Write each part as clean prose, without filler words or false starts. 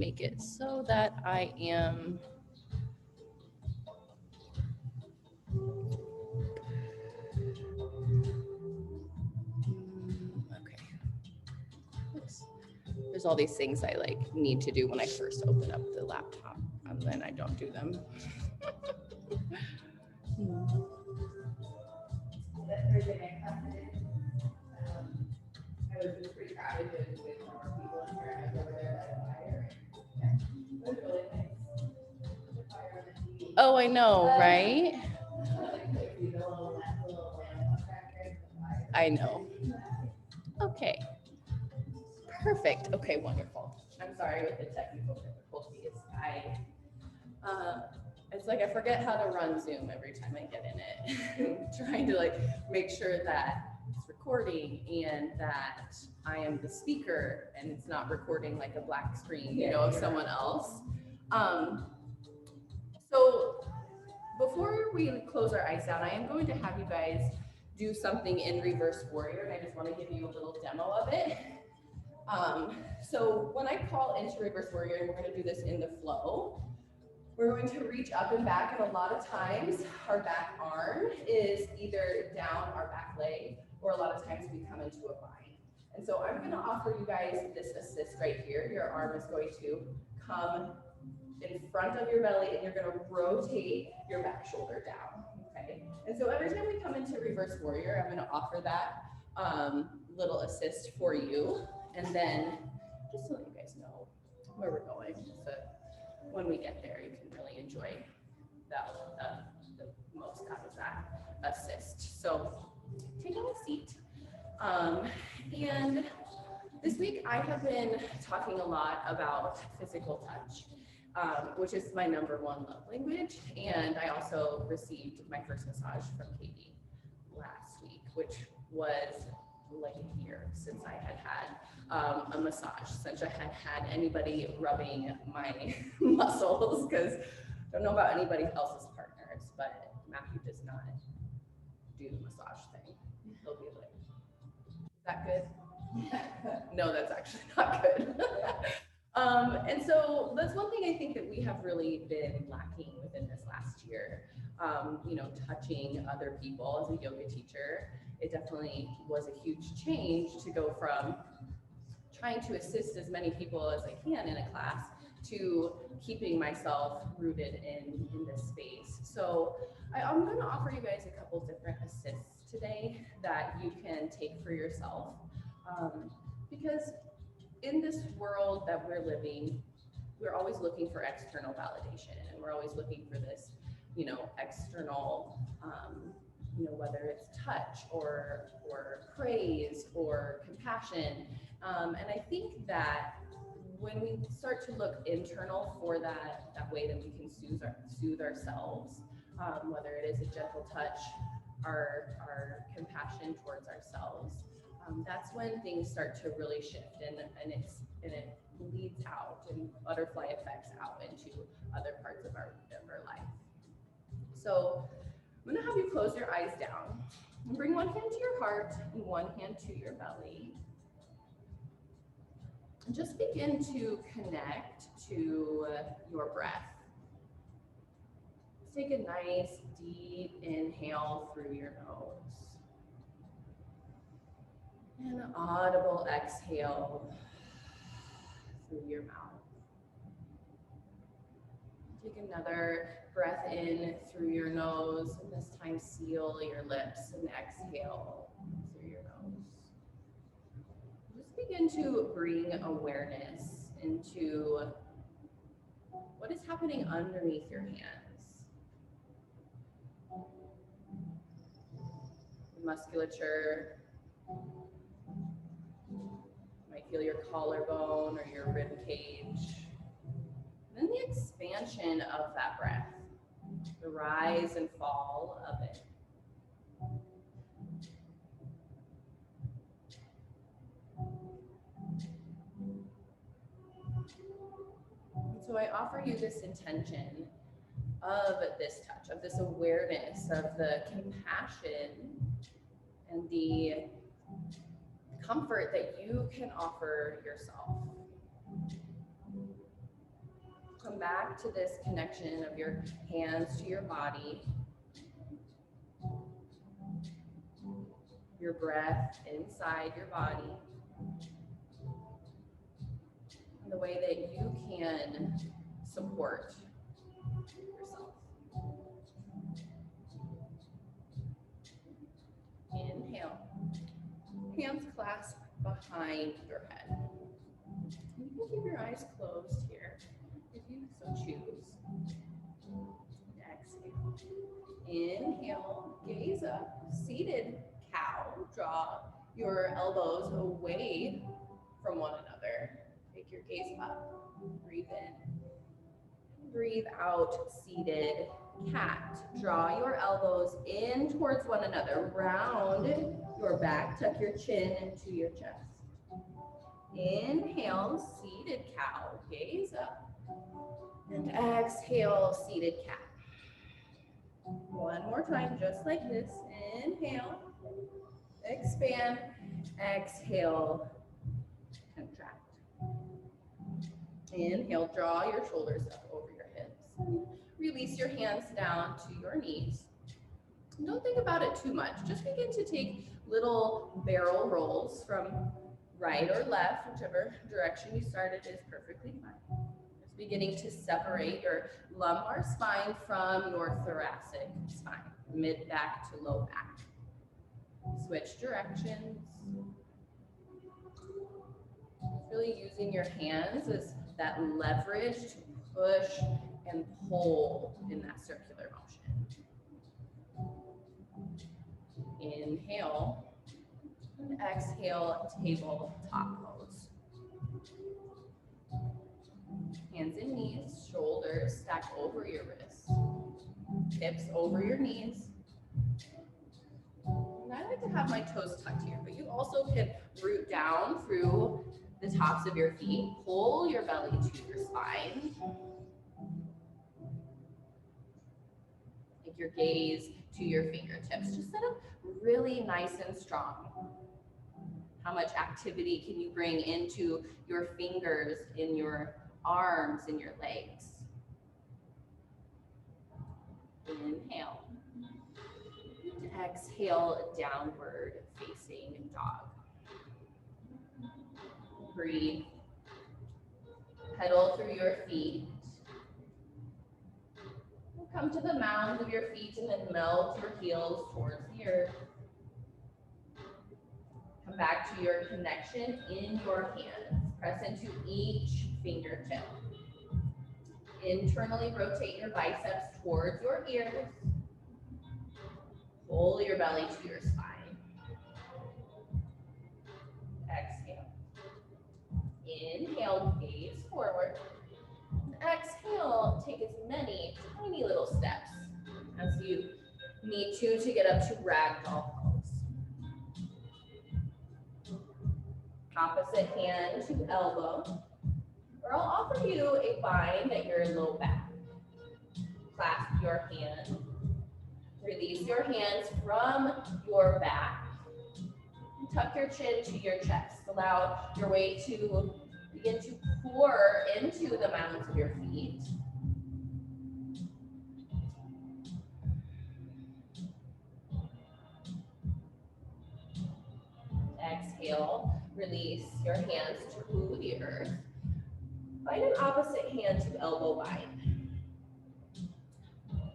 make it so that I am okay. Oops. There's all these things I like need to do when I first open up the laptop, and then I don't do them. That Thursday night class I did, I was just pretty crowded with more people in here, and I was over there by the fire. Yeah, it was really nice. The fire on the TV. Oh, I know, right? Like the little lamp cracker in the fire. I know. Okay. Perfect. Okay, wonderful. I'm sorry with the technical difficulties. It's like I forget how to run Zoom every time I get in it. Trying to like make sure that it's recording and that I am the speaker and it's not recording like a black screen, of someone else. So before we close our eyes down, I am going to have you guys do something in Reverse Warrior, and I just want to give you a little demo of it. So when I call into Reverse Warrior, and we're going to do this in the flow, we're going to reach up and back, and a lot of times our back arm is either down our back leg, or a lot of times we come into a bind. And so I'm going to offer you guys this assist right here. Your arm is going to come in front of your belly, and you're going to rotate your back shoulder down. Okay. And so every time we come into Reverse Warrior, I'm going to offer that little assist for you. And then just to let you guys know where we're going, so when we get there, you can really enjoy the most out of that assist. So take a seat. And this week I have been talking a lot about physical touch, which is my #1 love language. And I also received my first massage from Katie last week, which was like a year since I had had a massage, since I had had anybody rubbing my muscles, because I don't know about anybody else's partners, but Matthew does not do the massage thing. He'll be like, is that good? No, that's actually not good. And so that's one thing I think that we have really been lacking within this last year. Touching other people as a yoga teacher, it definitely was a huge change to go from trying to assist as many people as I can in a class to keeping myself rooted in this space. So I'm going to offer you guys a couple different assists today that you can take for yourself, because in this world that we're living, we're always looking for external validation, and we're always looking for this, external, whether it's touch or praise or compassion. And I think that when we start to look internal for that way that we can soothe ourselves, whether it is a gentle touch, our compassion towards ourselves, that's when things start to really shift, and it leads out and butterfly effects out into other parts of our life. So I'm going to have you close your eyes down and bring one hand to your heart and one hand to your belly. And just begin to connect to your breath. Let's take a nice deep inhale through your nose. And an audible exhale through your mouth. Take another breath in through your nose, and this time seal your lips and exhale through your nose. Just begin to bring awareness into what is happening underneath your hands. The musculature. You might feel your collarbone or your rib cage. Then the expansion of that breath, the rise and fall of it. And so I offer you this intention of this touch, of this awareness, of the compassion and the comfort that you can offer yourself. Come back to this connection of your hands to your body, your breath inside your body, and the way that you can support yourself. Inhale. Hands clasped behind your head. You can keep your eyes closed here if you so choose. Exhale. Inhale, gaze up, seated cow. Draw your elbows away from one another. Take your gaze up. Breathe in. Breathe out, seated cat. Draw your elbows in towards one another. Round your back. Tuck your chin into your chest. Inhale, seated cow. Gaze up. And exhale, seated cat. One more time, just like this. Inhale, expand, exhale, contract. Inhale, draw your shoulders up over your hips. Release your hands down to your knees. Don't think about it too much. Just begin to take little barrel rolls from right or left, whichever direction you started is perfectly fine. Just beginning to separate your lumbar spine from your thoracic spine, mid back to low back. Switch directions. Really using your hands as that leverage to push and pull in that circular motion. Inhale and exhale, tabletop pose. Hands and knees, shoulders stack over your wrists, hips over your knees. And I like to have my toes tucked here, but you also can root down through the tops of your feet, pull your belly to your spine. Take your gaze to your fingertips. Just set up really nice and strong. How much activity can you bring into your fingers, in your arms, in your legs? Inhale. And exhale, downward facing dog. Breathe. Pedal through your feet. Come to the mounds of your feet and then melt your heels towards the earth. Come back to your connection in your hands. Press into each fingertip. Internally rotate your biceps towards your ears. Pull your belly to your spine. Exhale. Inhale, gaze forward. Exhale, take as many tiny little steps as you need to get up to ragdoll pose. Opposite hand to elbow, or I'll offer you a bind at your low back. Clasp your hand. Release your hands from your back. Tuck your chin to your chest. Allow your weight to begin to pour into the mounds of your feet. Exhale, release your hands to the earth. Find an opposite hand to elbow bind.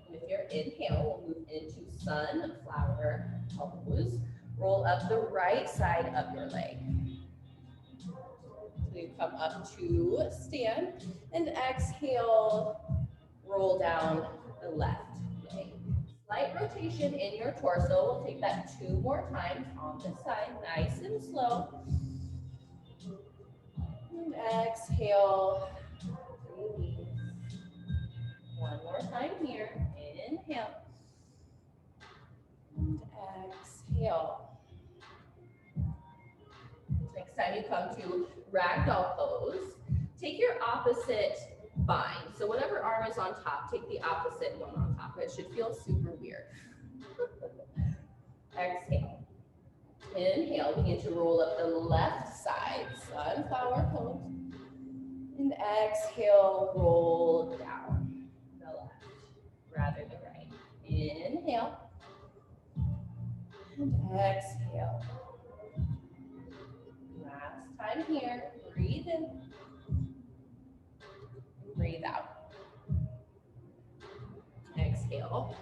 With your inhale, we'll move into sunflower pose. Roll up the right side of your leg. So you come up to stand and exhale, roll down the left leg. Slight rotation in your torso. We'll take that 2 more times on this side, nice and slow. And exhale, release. One more time here. Inhale. And exhale. Next time you come to ragdoll pose, take your opposite bind. So whatever arm is on top, take the opposite one on top. It should feel super weird. Exhale. Inhale, begin to roll up the left side, sunflower pose. And And exhale, roll down the left rather than right. Inhale. And exhale. Last time here. Breathe in. Breathe out. Exhale.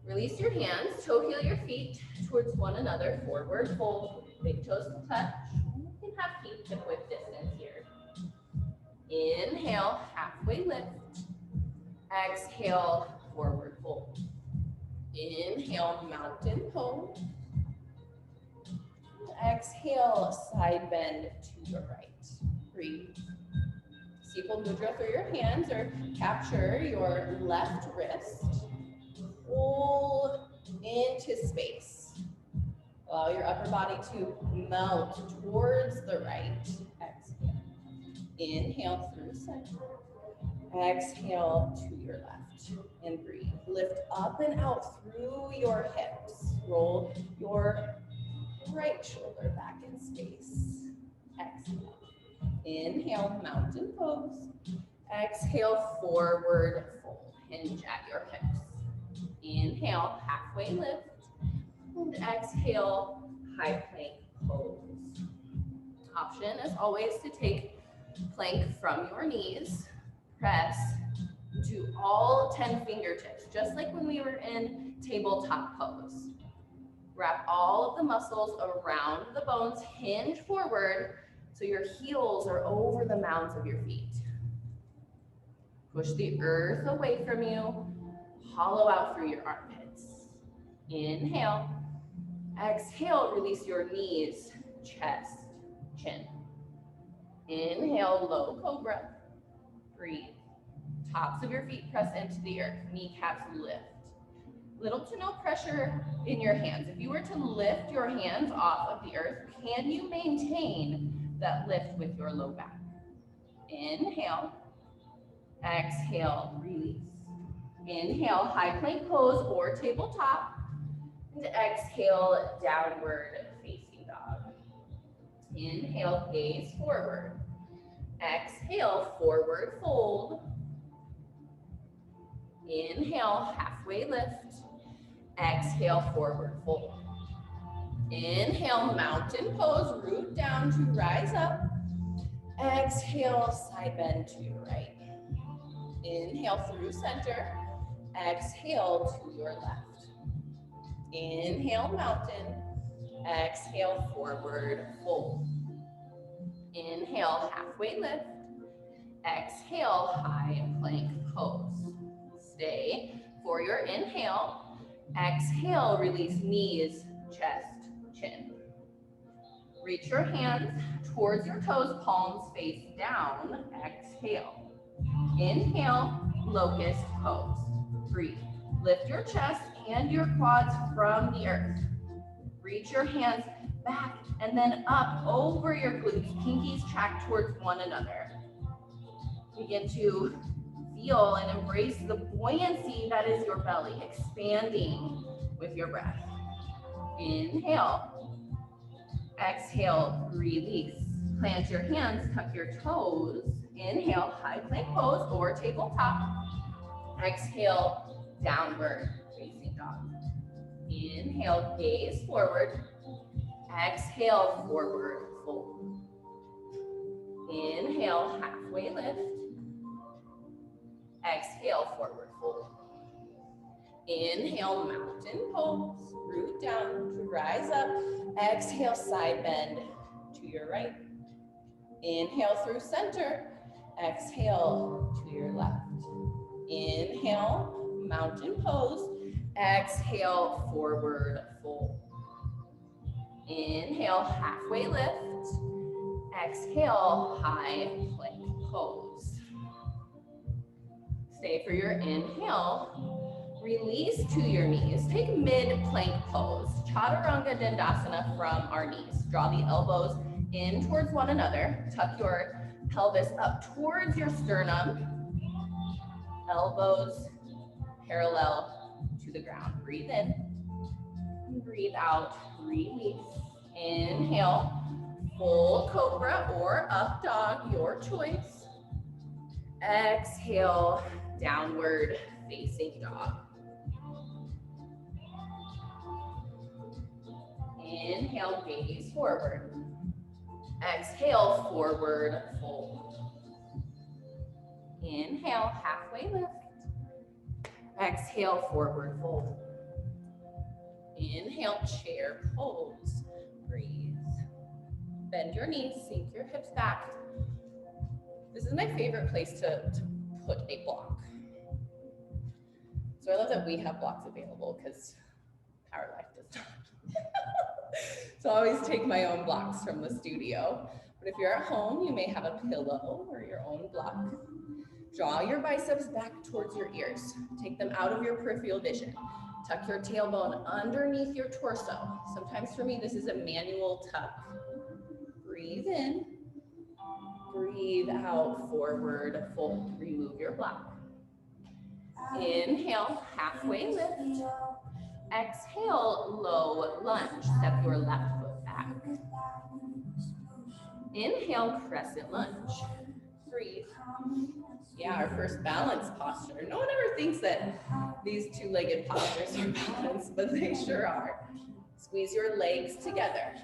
Release your hands, toe heel your feet towards one another, forward fold, big toes to touch. You can have feet hip width distance here. Inhale, halfway lift. Exhale, forward fold. Inhale, mountain pose. Exhale, side bend to your right. Breathe. Steeple mudra through your hands or capture your left wrist. Pull into space. Allow your upper body to melt towards the right. Exhale. Inhale through center. Exhale to your left. And breathe. Lift up and out through your hips. Roll your right shoulder back in space. Exhale. Inhale, mountain pose. Exhale, forward fold. Hinge at your hips. Inhale, halfway lift. And exhale, high plank pose. Option, as always, to take plank from your knees. Press to all 10 fingertips, just like when we were in tabletop pose. Wrap all of the muscles around the bones, hinge forward, so your heels are over the mounds of your feet. Push the earth away from you, hollow out through your armpits. Inhale. Exhale, release your knees, chest, chin. Inhale, low cobra. Breathe. Tops of your feet press into the earth, kneecaps lift. Little to no pressure in your hands. If you were to lift your hands off of the earth, can you maintain that lift with your low back? Inhale. Exhale, release. Inhale, high plank pose or tabletop. And exhale, downward facing dog. Inhale, gaze forward. Exhale, forward fold. Inhale, halfway lift. Exhale, forward fold. Inhale, mountain pose, root down to rise up. Exhale, side bend to your right. Inhale through center. Exhale to your left. Inhale, mountain. Exhale, forward fold. Inhale, halfway lift. Exhale, high plank pose. Stay for your inhale. Exhale, release knees, chest, chin. Reach your hands towards your toes, palms face down. Exhale. Inhale, locust pose. Breathe. Lift your chest and your quads from the earth. Reach your hands back and then up over your glutes. Pinkies track towards one another. Begin to feel and embrace the buoyancy that is your belly, expanding with your breath. Inhale. Exhale, release. Plant your hands, tuck your toes. Inhale, high plank pose or tabletop. Exhale, downward facing dog. Inhale, gaze forward. Exhale, forward fold. Inhale, halfway lift. Exhale, forward fold. Inhale, mountain pose. Root down to rise up. Exhale, side bend to your right. Inhale through center. Exhale to your left. Inhale, mountain pose. Exhale, forward fold. Inhale, halfway lift. Exhale, high plank pose. Stay for your inhale. Release to your knees. Take mid-plank pose. Chaturanga Dandasana from our knees. Draw the elbows in towards one another. Tuck your pelvis up towards your sternum. Elbows parallel to the ground. Breathe in. Breathe out. Release. Inhale. Full cobra or up dog, your choice. Exhale, downward facing dog. Inhale, gaze forward. Exhale, forward fold. Inhale, halfway lift. Exhale, forward fold. Inhale, chair pose. Breathe. Bend your knees, sink your hips back. This is my favorite place to put a block. So I love that we have blocks available because Power Life does not. So I always take my own blocks from the studio. But if you're at home, you may have a pillow or your own block. Draw your biceps back towards your ears. Take them out of your peripheral vision. Tuck your tailbone underneath your torso. Sometimes for me, this is a manual tuck. Breathe in. Breathe out, forward fold. Remove your block. Inhale, halfway lift. Exhale, low lunge. Step your left foot back. Inhale, crescent lunge. Breathe. Yeah, our first balance posture. No one ever thinks that these two-legged postures are balanced, but they sure are. Squeeze your legs together.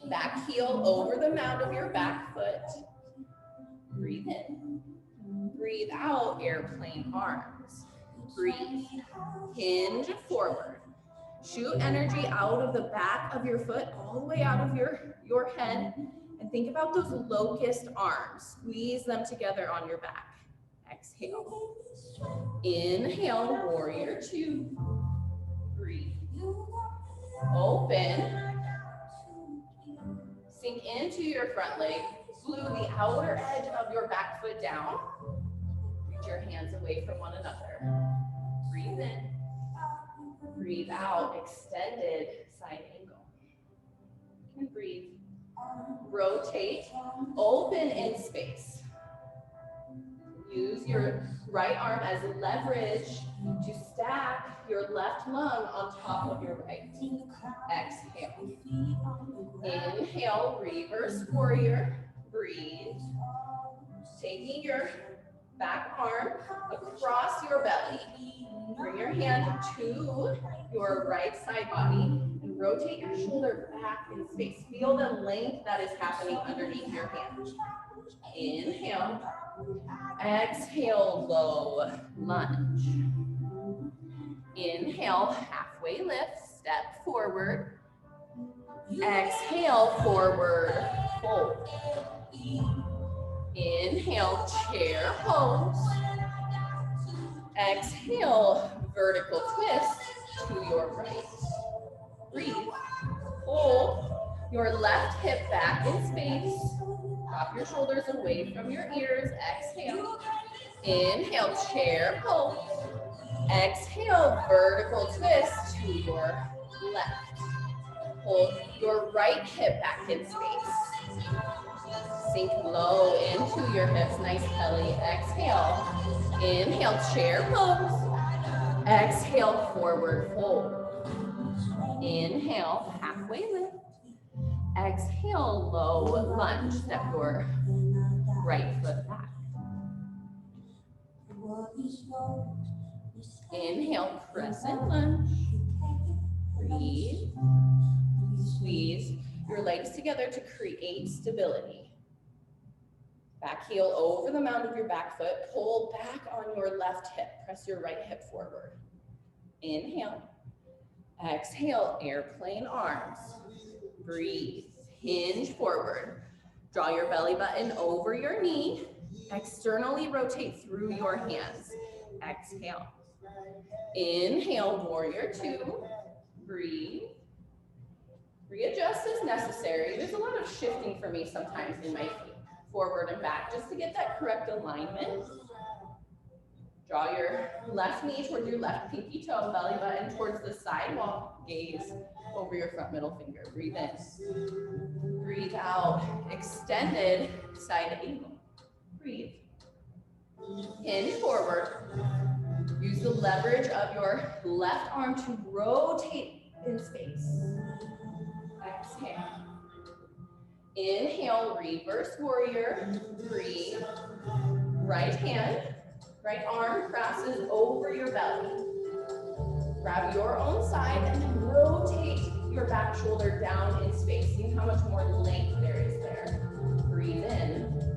Back heel over the mound of your back foot. Breathe in. Breathe out, airplane arms. Breathe. Hinge forward. Shoot energy out of the back of your foot, all the way out of your head. And think about those locust arms. Squeeze them together on your back. Exhale. Inhale, warrior two. Breathe. Open. Sink into your front leg. Glue the outer edge of your back foot down. Reach your hands away from one another. Breathe in. Breathe out, extended side angle. And breathe. Rotate, open in space. Use your right arm as leverage to stack your left lung on top of your right. Exhale. Inhale, reverse warrior. Breathe. Taking your back arm across your belly. Bring your hand to your right side body and rotate your shoulder back in space. Feel the length that is happening underneath your hand. Inhale. Exhale, low lunge. Inhale, halfway lift, step forward. Exhale, forward fold. Inhale, chair pose. Exhale, vertical twist to your right. Breathe. Hold your left hip back in space. Drop your shoulders away from your ears. Exhale. Inhale, chair pose. Exhale, vertical twist to your left. Hold your right hip back in space. Sink low into your hips, nice belly. Exhale. Inhale, chair pose. Exhale, forward fold. Inhale, halfway lift. Exhale, low lunge. Step your right foot back. Inhale, crescent lunge. Breathe. Squeeze your legs together to create stability. Back heel over the mound of your back foot. Pull back on your left hip. Press your right hip forward. Inhale. Exhale, airplane arms. Breathe. Hinge forward. Draw your belly button over your knee. Externally rotate through your hands. Exhale. Inhale, warrior two. Breathe. Readjust as necessary. There's a lot of shifting for me sometimes in my feet, forward and back, just to get that correct alignment. Draw your left knee towards your left pinky toe, belly button towards the sidewall, gaze over your front middle finger. Breathe in. Breathe out. Extended side angle. Breathe. Hinge forward. Use the leverage of your left arm to rotate in space. Exhale. Inhale, reverse warrior. Breathe. right hand, right arm crosses over your belly. Grab your own side and then rotate your back shoulder down in space. See how much more length there is there. Breathe in,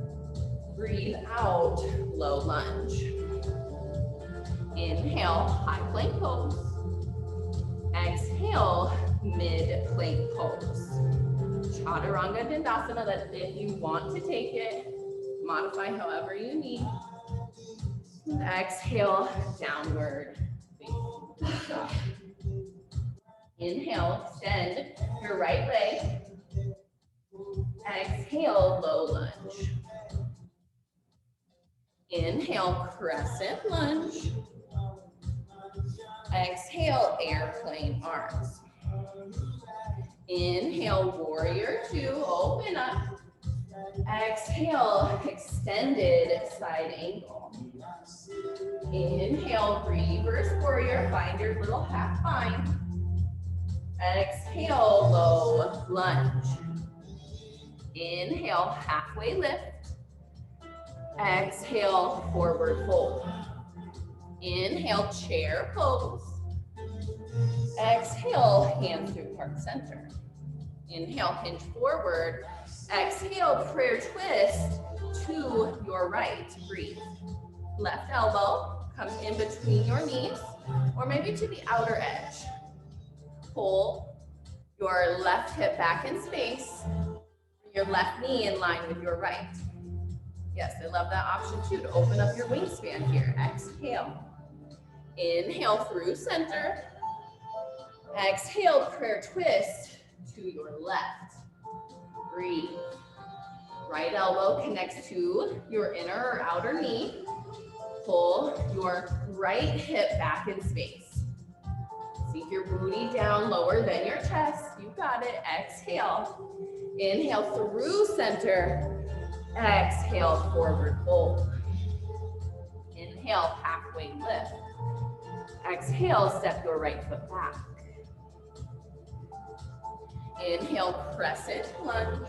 breathe out, low lunge. Inhale, high plank pose. Exhale, mid plank pose. Chaturanga Dandasana, that if you want to take it, modify however you need. Exhale, downward facing dog. Inhale, extend your right leg. Exhale, low lunge. Inhale, crescent lunge. Exhale, airplane arms. Inhale, warrior two, open up. Exhale, extended side angle. Inhale, reverse warrior, find your little half bind. Exhale, low lunge. Inhale, halfway lift. Exhale, forward fold. Inhale, chair pose. Exhale, hands through heart center. Inhale, hinge forward. Exhale, prayer twist to your right. Breathe. Left elbow comes in between your knees or maybe to the outer edge. Pull your left hip back in space. Your left knee in line with your right. Yes, I love that option too, to open up your wingspan here. Exhale. Inhale through center. Exhale, prayer twist to your left. Breathe. Right elbow connects to your inner or outer knee. Pull your right hip back in space. Sink your booty down lower than your chest. You got it. Exhale. Inhale through center. Exhale, forward fold. Inhale, halfway lift. Exhale, step your right foot back. Inhale, crescent lunge.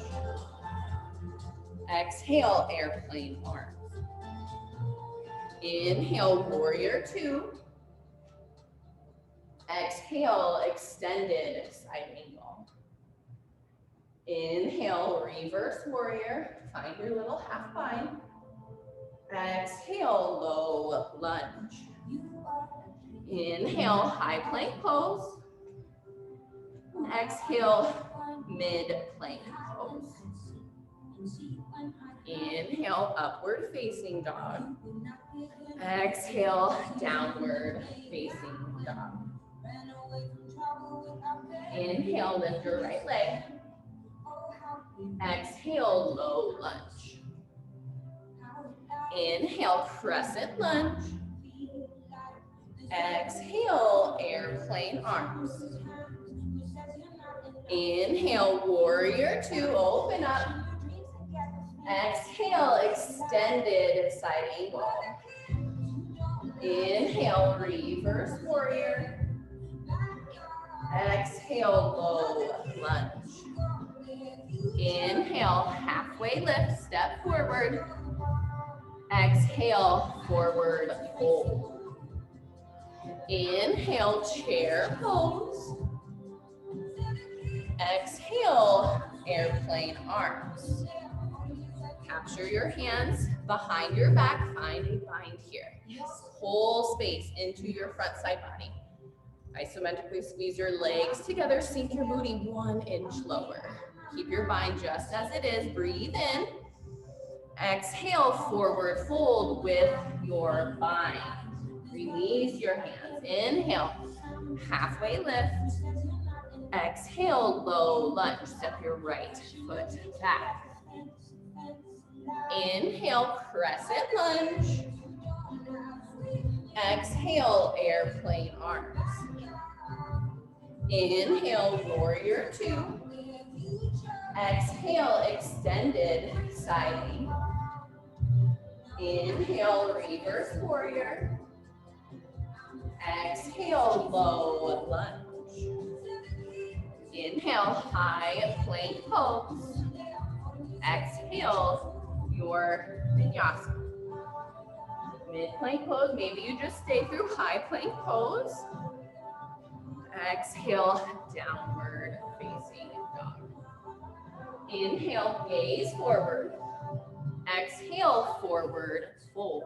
Exhale, airplane arms. Inhale, warrior two. Exhale, extended side angle. Inhale, reverse warrior. Find your little half bind. Exhale, low lunge. Inhale, high plank pose. Exhale, mid plank pose. Inhale, upward facing dog. Exhale, downward facing dog. Inhale, lift your right leg. Exhale, low lunge. Inhale, crescent lunge. Exhale, airplane arms. Inhale, warrior two, open up. Exhale, extended side angle. Inhale, reverse warrior. Exhale, low lunge. Inhale, halfway lift, step forward. Exhale, forward fold. Inhale, chair pose. Exhale, airplane arms. Capture your hands behind your back, find a bind here. Yes, whole space into your front side body. Isometrically squeeze your legs together, sink your booty 1 inch lower. Keep your bind just as it is, breathe in. Exhale, forward fold with your bind. Release your hands, inhale, halfway lift. Exhale, low lunge, step your right foot back. Inhale, crescent lunge. Exhale, airplane arms. Inhale, warrior two. Exhale, extended side angle. Inhale, reverse warrior. Exhale, low lunge. Inhale, high plank pose. Exhale, your vinyasa. Mid-plank pose, maybe you just stay through high plank pose. Exhale, downward facing dog. Inhale, gaze forward. Exhale, forward fold.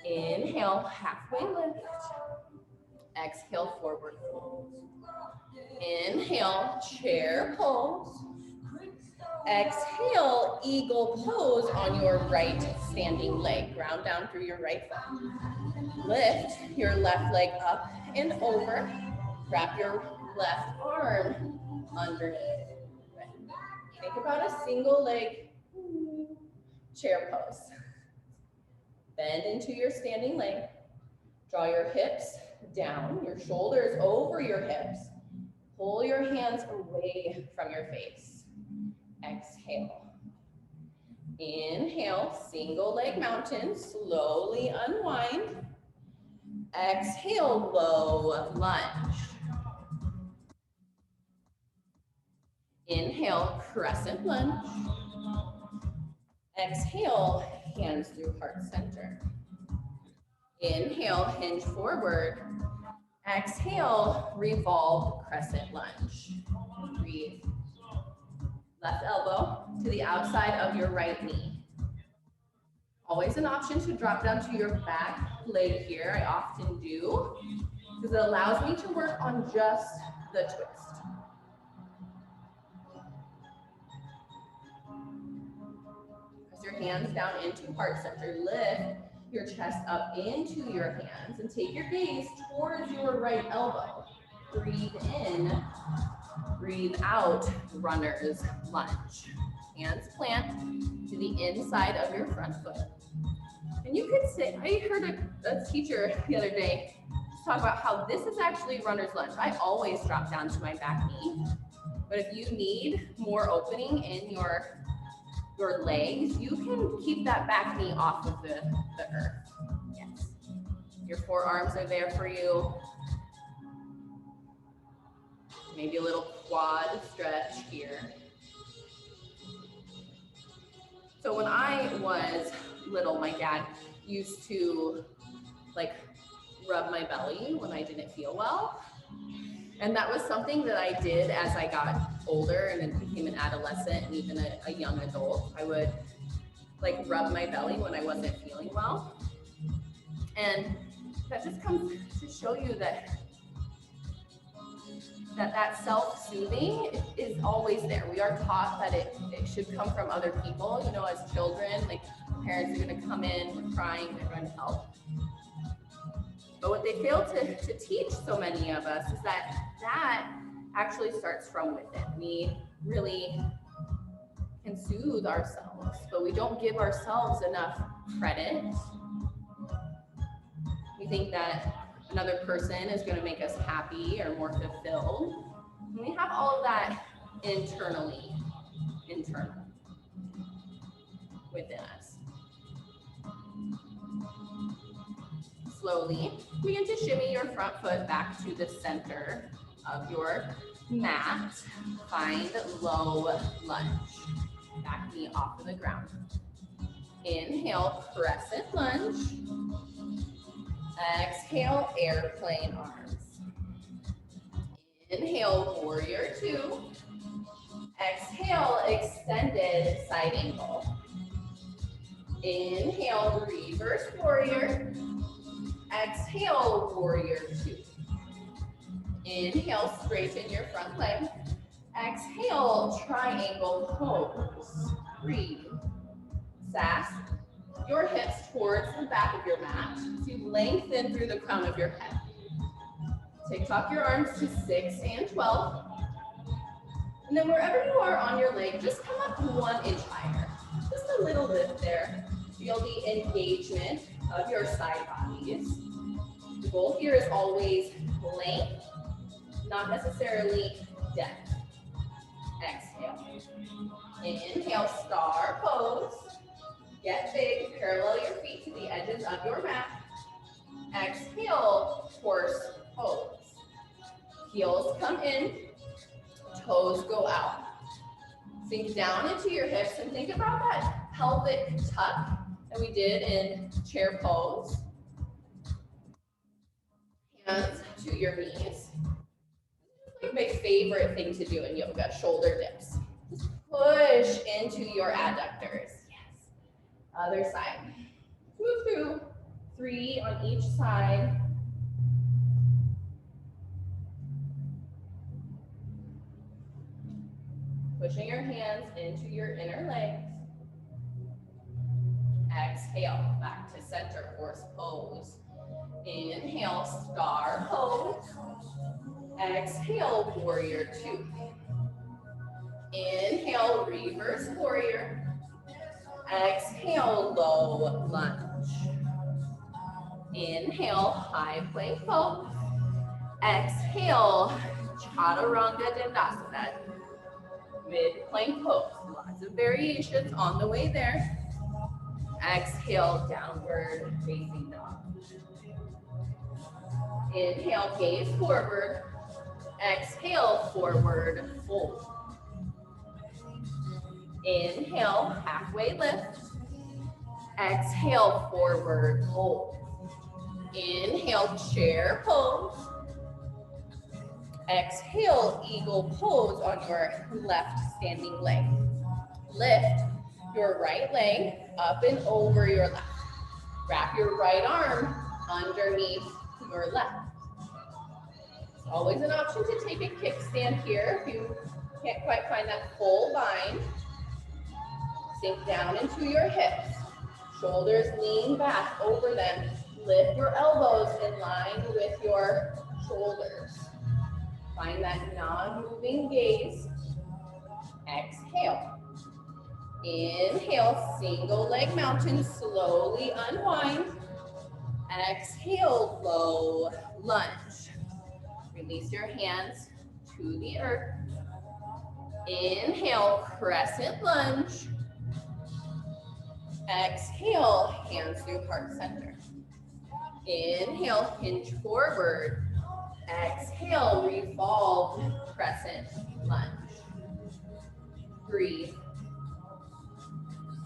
Inhale, halfway lift. Exhale, forward fold. Inhale, chair pose. Exhale, eagle pose on your right standing leg. Ground down through your right foot. Lift your left leg up and over. Wrap your left arm underneath. Think about a single leg chair pose. Bend into your standing leg. Draw your hips down, your shoulders over your hips. Pull your hands away from your face. Exhale. Inhale, single leg mountain, slowly unwind. Exhale, low lunge. Inhale, crescent lunge. Exhale, hands through heart center. Inhale, hinge forward. Exhale, revolve crescent lunge. Breathe. Left elbow to the outside of your right knee. Always an option to drop down to your back leg here. I often do, because it allows me to work on just the twist. Press your hands down into heart center. Lift your chest up into your hands and take your gaze towards your right elbow. Breathe in, breathe out, runner's lunge. Hands plant to the inside of your front foot. And you could say, I heard a teacher the other day talk about how this is actually runner's lunge. I always drop down to my back knee, but if you need more opening in your legs, you can keep that back knee off of the earth. Yes. Your forearms are there for you. Maybe a little quad stretch here. So when I was little, my dad used to like rub my belly when I didn't feel well. And that was something that I did as I got older and then became an adolescent and even a young adult. I would like rub my belly when I wasn't feeling well. And that just comes to show you that self-soothing is always there. We are taught that it should come from other people. You know, as children, like parents are gonna come in crying, they're going to help. But what they fail to teach so many of us is that actually starts from within. We really can soothe ourselves, but we don't give ourselves enough credit. We think that another person is going to make us happy or more fulfilled. And we have all of that internal within us. Slowly begin to shimmy your front foot back to the center of your mat. Find low lunge. Back knee off of the ground. Inhale, crescent lunge. Exhale, airplane arms. Inhale, warrior two. Exhale, extended side angle. Inhale, reverse warrior. Exhale, warrior two. Inhale, straighten your front leg. Exhale, triangle pose. Breathe. Sass your hips towards the back of your mat to lengthen through the crown of your head. TikTok your arms to 6 and 12. And then wherever you are on your leg, just come up 1 inch higher. Just a little lift there. Feel the engagement of your side bodies. The goal here is always length, not necessarily depth. Exhale. Inhale, star pose. Get big, parallel your feet to the edges of your mat. Exhale, horse pose. Heels come in, toes go out. Sink down into your hips and think about that pelvic tuck that we did in chair pose. Hands to your knees. Like my favorite thing to do in yoga, shoulder dips. Push into your adductors. Yes. Other side. Move through 3 on each side. Pushing your hands into your inner legs. Exhale, back to center, horse pose. Inhale, star pose. Exhale, warrior 2. Inhale, reverse warrior. Exhale, low lunge. Inhale, high plank pose. Exhale, chaturanga dandasana. Mid plank pose. Lots of variations on the way there. Exhale, downward facing dog. Inhale, gaze forward. Exhale, forward fold. Inhale, halfway lift. Exhale, forward fold. Inhale, chair pose. Exhale, eagle pose on your left standing leg. Lift your right leg up and over your left. Wrap your right arm underneath your left. It's always an option to take a kickstand here if you can't quite find that full bind. Sink down into your hips. Shoulders lean back over them. Lift your elbows in line with your shoulders. Find that non-moving gaze. Exhale. Inhale, single leg mountain, slowly unwind. Exhale, low lunge. Release your hands to the earth. Inhale, crescent lunge. Exhale, hands through heart center. Inhale, hinge forward. Exhale, revolved crescent lunge. Breathe.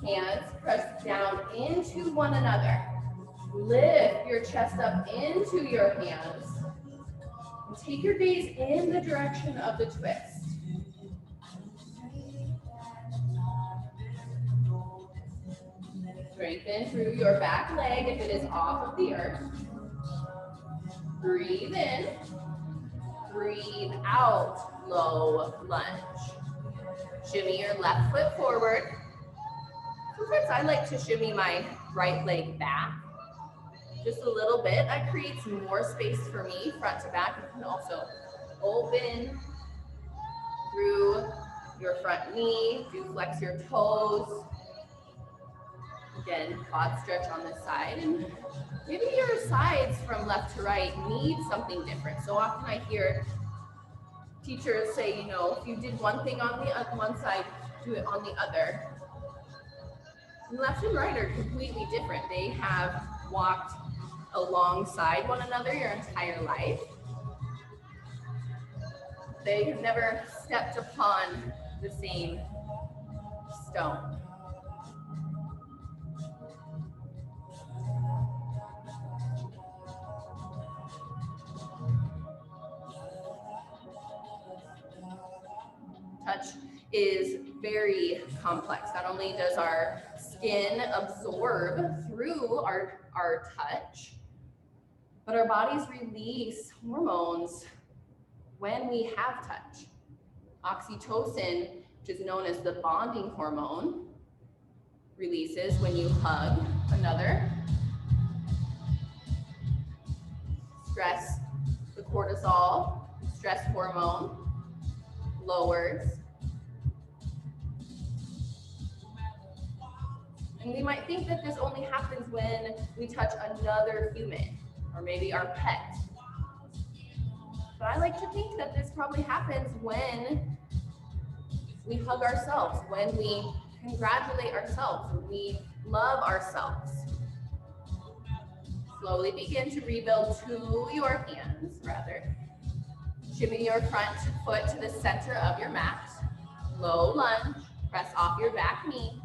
Hands press down into one another. Lift your chest up into your hands. And take your gaze in the direction of the twist. Strengthen through your back leg if it is off of the earth. Breathe in. Breathe out, low lunge. Shimmy your left foot forward. Sometimes I like to shimmy my right leg back just a little bit. That creates more space for me, front to back. You can also open through your front knee. Do flex your toes. Again, quad stretch on this side. And maybe your sides from left to right need something different. So often I hear teachers say, you know, if you did one thing on the one side, do it on the other. And left and right are completely different. They have walked alongside one another your entire life. They have never stepped upon the same stone. Touch is very complex. Not only does our skin absorb through our touch, but our bodies release hormones when we have touch. Oxytocin, which is known as the bonding hormone, releases when you hug another. Stress, the cortisol, stress hormone, lowers. And we might think that this only happens when we touch another human or maybe our pet. But I like to think that this probably happens when we hug ourselves, when we congratulate ourselves, when we love ourselves. Slowly begin to rebuild to your hands, rather. Shimmy your front foot to the center of your mat. Low lunge, press off your back knee.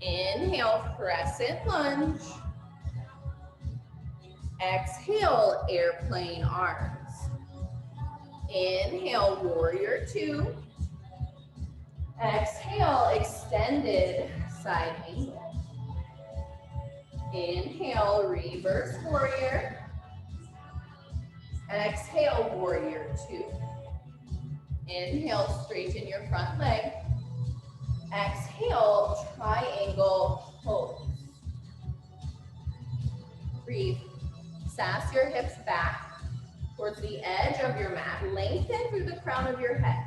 Inhale, crescent lunge. Exhale, airplane arms. Inhale, warrior two. Exhale, extended side angle. Inhale, reverse warrior. Exhale, warrior two. Inhale, straighten your front leg. Exhale, triangle pose. Breathe. Sass your hips back towards the edge of your mat. Lengthen through the crown of your head.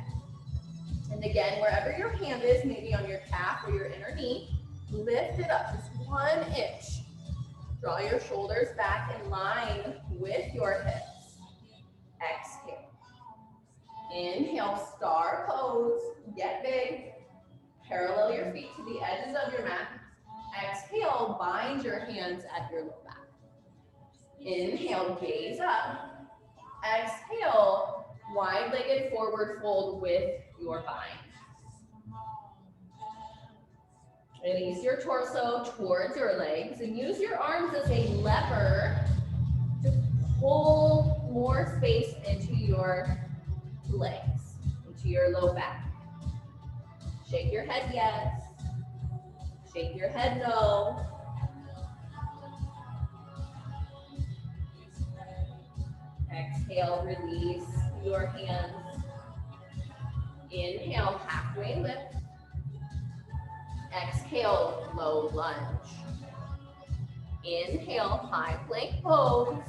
And again, wherever your hand is, maybe on your calf or your inner knee, lift it up just 1 inch. Draw your shoulders back in line with your hips. Exhale. Inhale, star pose. Get big. Parallel your feet to the edges of your mat. Exhale, bind your hands at your low back. Inhale, gaze up. Exhale, wide-legged forward fold with your bind. Release your torso towards your legs and use your arms as a lever to pull more space into your legs, into your low back. Shake your head yes. Shake your head no. Exhale, release your hands. Inhale, halfway lift. Exhale, low lunge. Inhale, high plank pose.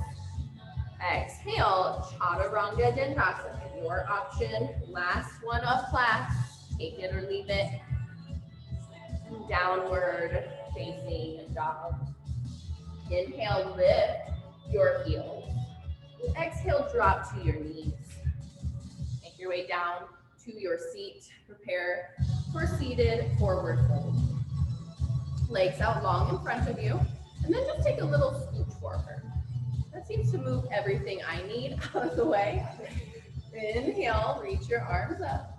Exhale, Chaturanga Dandasana. Your option, last one of class. Take it or leave it. Downward facing dog. Inhale, lift your heels. Exhale, drop to your knees. Make your way down to your seat. Prepare for seated forward fold. Legs out long in front of you. And then just take a little scooch forward. That seems to move everything I need out of the way. Inhale, reach your arms up.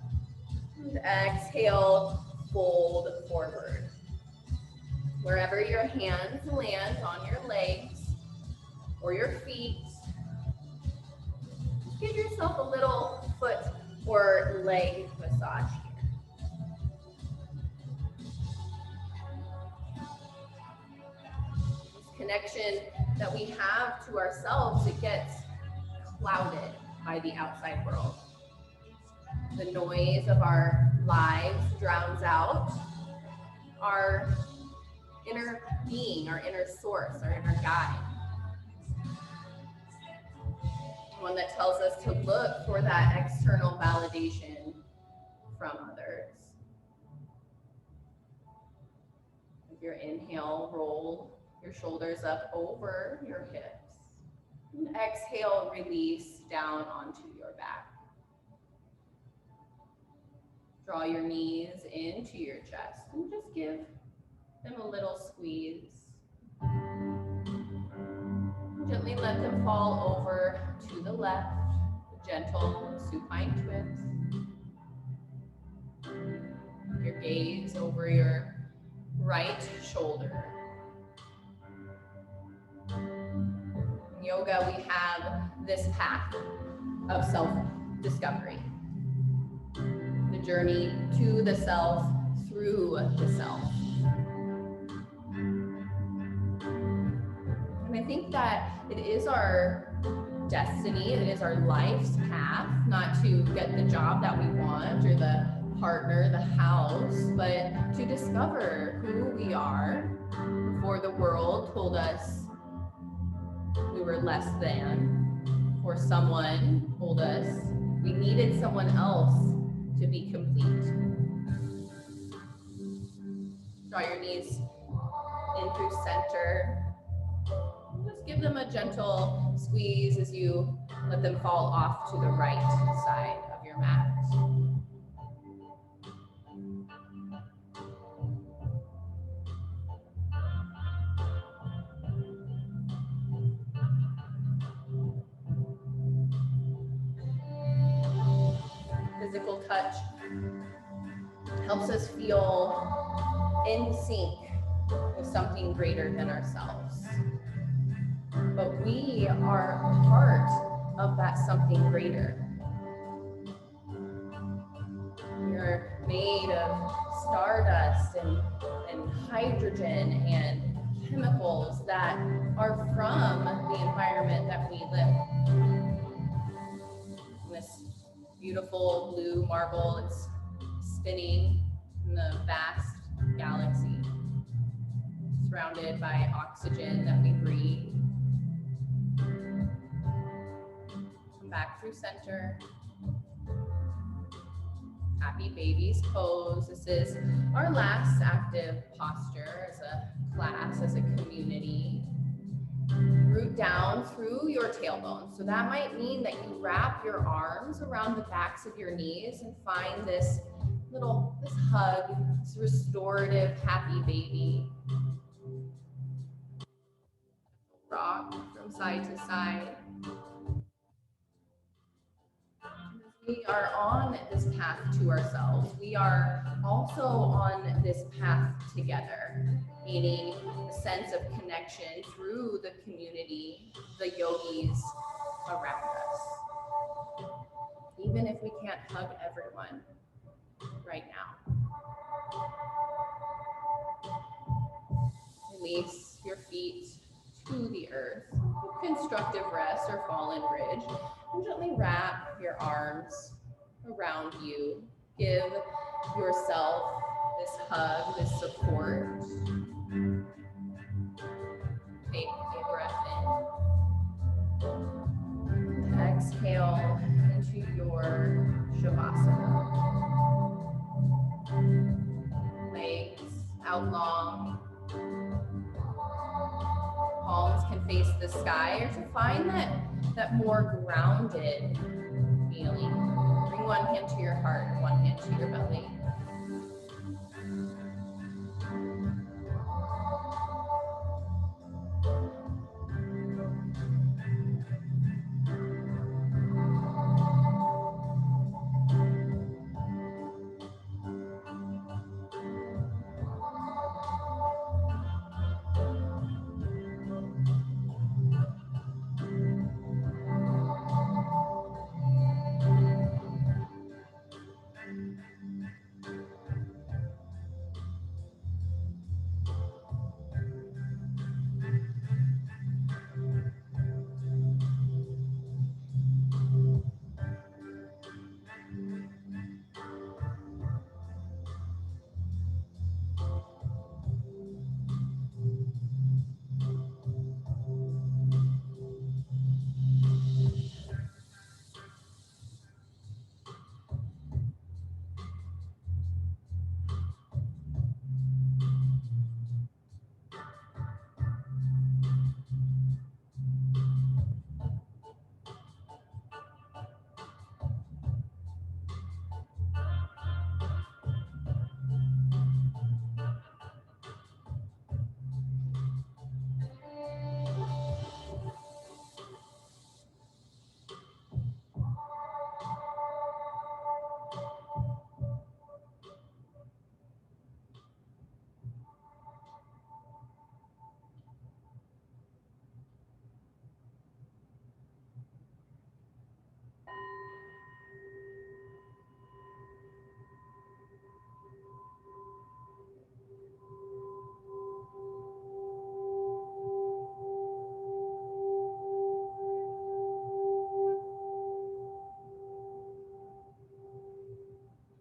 And exhale, fold forward. Wherever your hands land on your legs or your feet, give yourself a little foot or leg massage here. This connection that we have to ourselves, it gets clouded by the outside world. The noise of our lives drowns out our inner being, our inner source, our inner guide. One that tells us to look for that external validation from others. With your inhale, roll your shoulders up over your hips. And exhale, release down onto your back. Draw your knees into your chest and just give them a little squeeze. Gently let them fall over to the left, gentle supine twist. Your gaze over your right shoulder. In yoga, we have this path of self-discovery. The journey to the self, through the self. And I think that it is our destiny, it is our life's path, not to get the job that we want or the partner, the house, but to discover who we are before the world told us we were less than, or someone told us we needed someone else to be complete. Draw your knees in through center. Just give them a gentle squeeze as you let them fall off to the right side of your mat. Physical touch helps us feel in sync with something greater than ourselves. But we are a part of that something greater. We're made of stardust and hydrogen and chemicals that are from the environment that we live. This beautiful blue marble, it's spinning in the vast galaxy, surrounded by oxygen that we breathe. Come back through center. Happy babies pose. This is our last active posture as a class, as a community. Root down through your tailbone. So that might mean that you wrap your arms around the backs of your knees and find this hug, this restorative, happy baby. Rock from side to side. We are on this path to ourselves. We are also on this path together, meaning a sense of connection through the community, the yogis around us. Even if we can't hug everyone right now. Release your feet to the earth, constructive rest or fallen bridge, and gently wrap your arms around you. Give yourself this hug, this support. Take a breath in. Exhale into your Shavasana. Legs out long. Palms can face the sky, or to find that more grounded feeling. Bring one hand to your heart, one hand to your belly.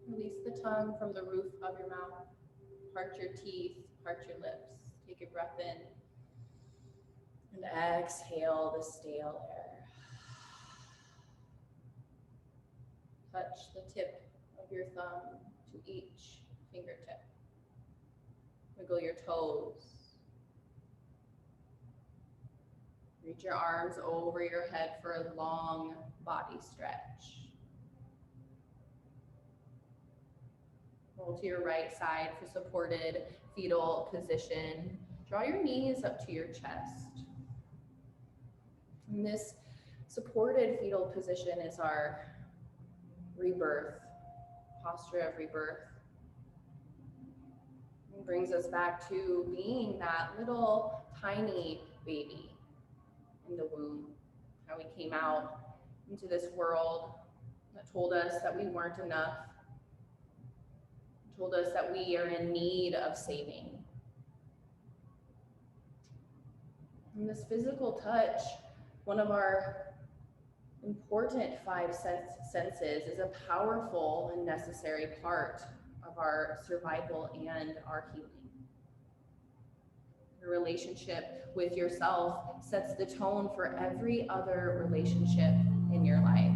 Release the tongue from the roof of your mouth. Part your teeth, part your lips. Take a breath in. And exhale the stale air. Touch the tip of your thumb to each fingertip. Wiggle your toes. Reach your arms over your head for a long body stretch. Roll to your right side for supported fetal position. Draw your knees up to your chest. And this supported fetal position is our rebirth, posture of rebirth. It brings us back to being that little tiny baby in the womb, how we came out into this world that told us that we weren't enough, told us that we are in need of saving. And this physical touch, one of our important five senses, is a powerful and necessary part of our survival and our healing. Your relationship with yourself sets the tone for every other relationship in your life.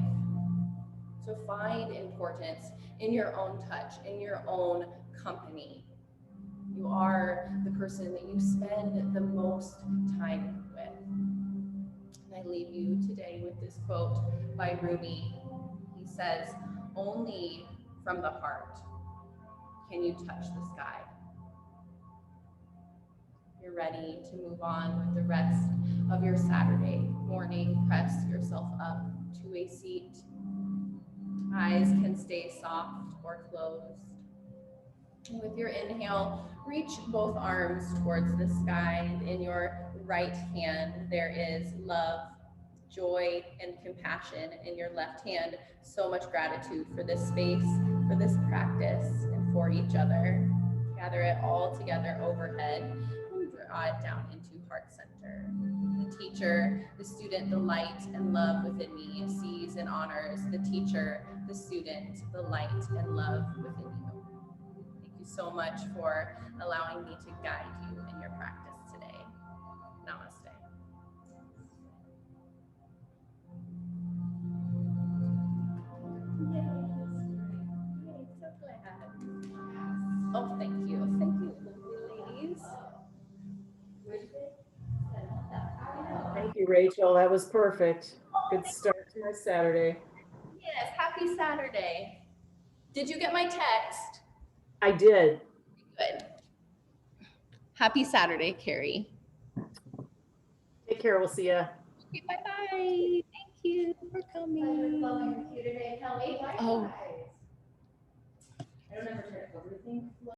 So find importance in your own touch, in your own company. You are the person that you spend the most time with. And I leave you today with this quote by Rumi. He says, "Only from the heart can you touch the sky." You're ready to move on with the rest of your Saturday morning. Press yourself up to a seat. Eyes can stay soft or closed. And with your inhale, reach both arms towards the sky. In your right hand, there is love, joy, and compassion. In your left hand, so much gratitude for this space, for this practice, and for each other. Gather it all together overhead and draw it down into heart center. The teacher, the student, the light and love within me sees and honors the teacher, the student, the light and love within you. Thank you so much for allowing me to guide you in your practice today. Namaste. So glad. Oh, thank you. Thank you, ladies. Thank you, Rachel. That was perfect. Good start to my Saturday. Yes, happy Saturday. Did you get my text? I did. Good. Happy Saturday, Carrie. Take care. We'll see ya. Okay, bye-bye.